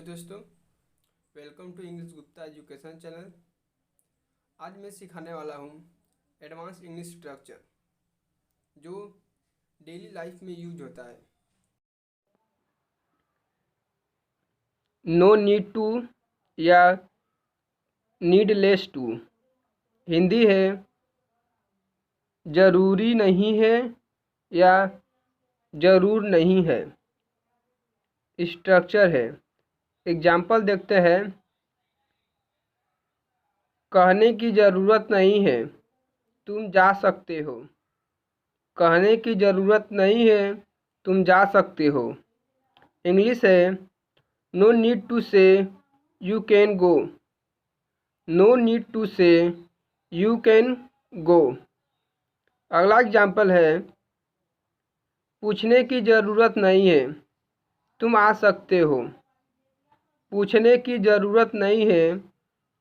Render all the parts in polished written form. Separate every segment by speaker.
Speaker 1: दोस्तों, welcome to English Gupta education channel. आज मैं सिखाने वाला हूँ एडवांस इंग्लिश स्ट्रक्चर जो डेली लाइफ में यूज होता है। नो नीड टू या नीडलेस टू हिंदी है ज़रूरी नहीं है या ज़रूर नहीं है। स्ट्रक्चर है। एग्जाम्पल देखते हैं। कहने की ज़रूरत नहीं है, तुम जा सकते हो। कहने की ज़रूरत नहीं है, तुम जा सकते हो। इंग्लिश है no need to say you can go. No need to say you can go. अगला एग्जाम्पल है पूछने की ज़रूरत नहीं है, तुम आ सकते हो। पूछने की ज़रूरत नहीं है,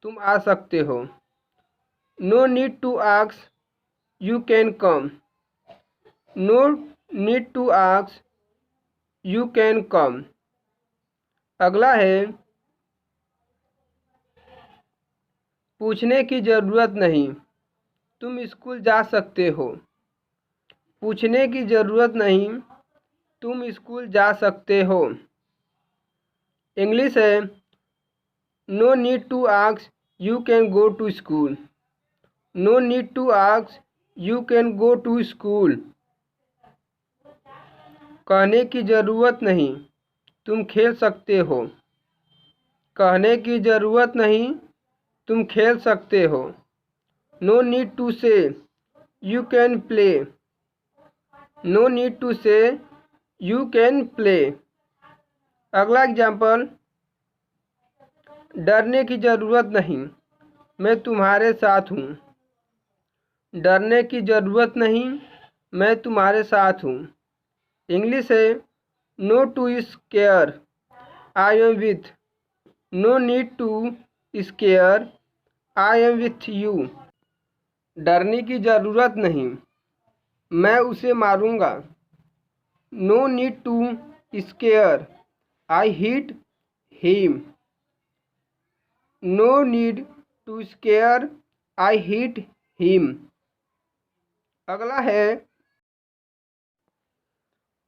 Speaker 1: तुम आ सकते हो। No need to ask you can come. No need to ask you can come. अगला है पूछने की ज़रूरत नहीं, तुम स्कूल जा सकते हो। पूछने की ज़रूरत नहीं, तुम स्कूल जा सकते हो। इंग्लिश है no need to ask you can go to school. No need to ask you can go to school. कहने की ज़रूरत नहीं, तुम खेल सकते हो। कहने की ज़रूरत नहीं, तुम खेल सकते हो। No need to say you can play. No need to say you can play. अगला एग्जाम्पल डरने की ज़रूरत नहीं, मैं तुम्हारे साथ हूँ। डरने की ज़रूरत नहीं, मैं तुम्हारे साथ हूँ। इंग्लिश है no to scare, I am with. No need to scare, I am with you. डरने की ज़रूरत नहीं, मैं उसे मारूंगा। No need to scare, I hit him. No need to scare, I hit him. अगला है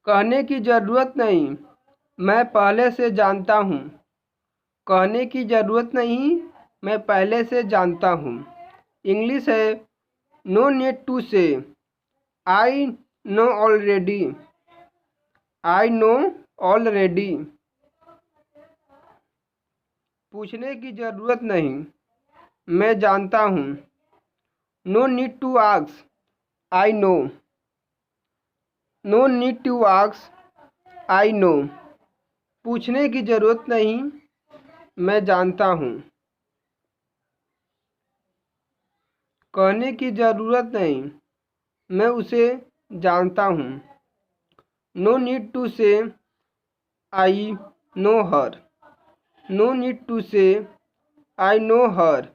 Speaker 1: कहने की ज़रूरत नहीं, मैं पहले से जानता हूँ। कहने की ज़रूरत नहीं, मैं पहले से जानता हूँ। इंग्लिश है no need to say I know already. I know already. पूछने की ज़रूरत नहीं, मैं जानता हूँ। No need to ask, I know. No need to ask, I know. पूछने की ज़रूरत नहीं, मैं जानता हूँ। कहने की ज़रूरत नहीं, मैं उसे जानता हूँ। No need to say I know her. No need to say I know her.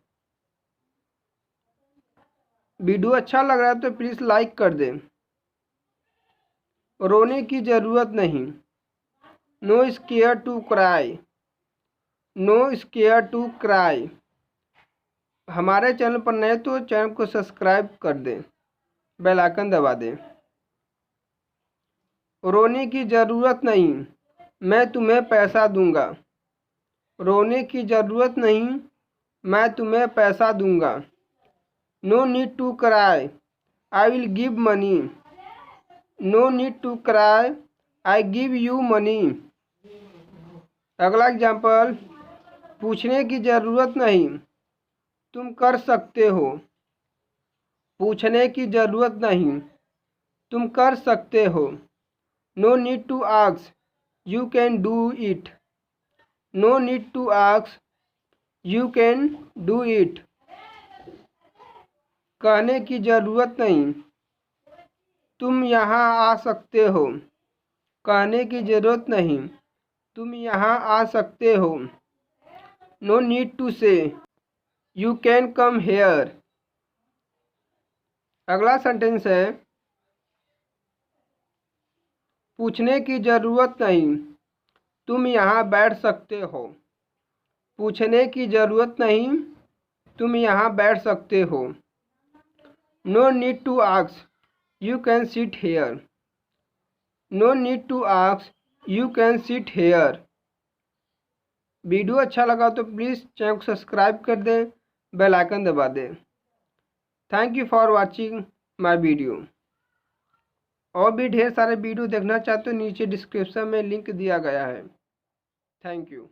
Speaker 1: Video अच्छा लग रहा है तो प्लीज़ लाइक कर दें। रोने की ज़रूरत नहीं, no scare to cry. No scare to cry. हमारे चैनल पर नए तो चैनल को सब्सक्राइब कर दें, बेल आइकन दबा दें। रोने की ज़रूरत नहीं, मैं तुम्हें पैसा दूंगा। रोने की ज़रूरत नहीं, मैं तुम्हें पैसा दूंगा। No need to cry, I will give money. No need to cry, I give you money. अगला एग्जाम्पल पूछने की ज़रूरत नहीं, तुम कर सकते हो। पूछने की ज़रूरत नहीं, तुम कर सकते हो। No need to ask, you can do it. No need to ask, you can do it. कहने की ज़रूरत नहीं, तुम यहाँ आ सकते हो। कहने की ज़रूरत नहीं, तुम यहाँ आ सकते हो। No need to say you can come here. अगला सेंटेंस है पूछने की ज़रूरत नहीं, तुम यहाँ बैठ सकते हो। पूछने की ज़रूरत नहीं, तुम यहाँ बैठ सकते हो। No need to ask, you can sit here. No need to ask, you can sit here. Video अच्छा लगा तो प्लीज़ चैनल को सब्सक्राइब कर दें, बेल आइकन दबा दें। Thank you for watching my video. और भी ढेर सारे वीडियो देखना चाहते हो नीचे डिस्क्रिप्शन में लिंक दिया गया है। Thank you.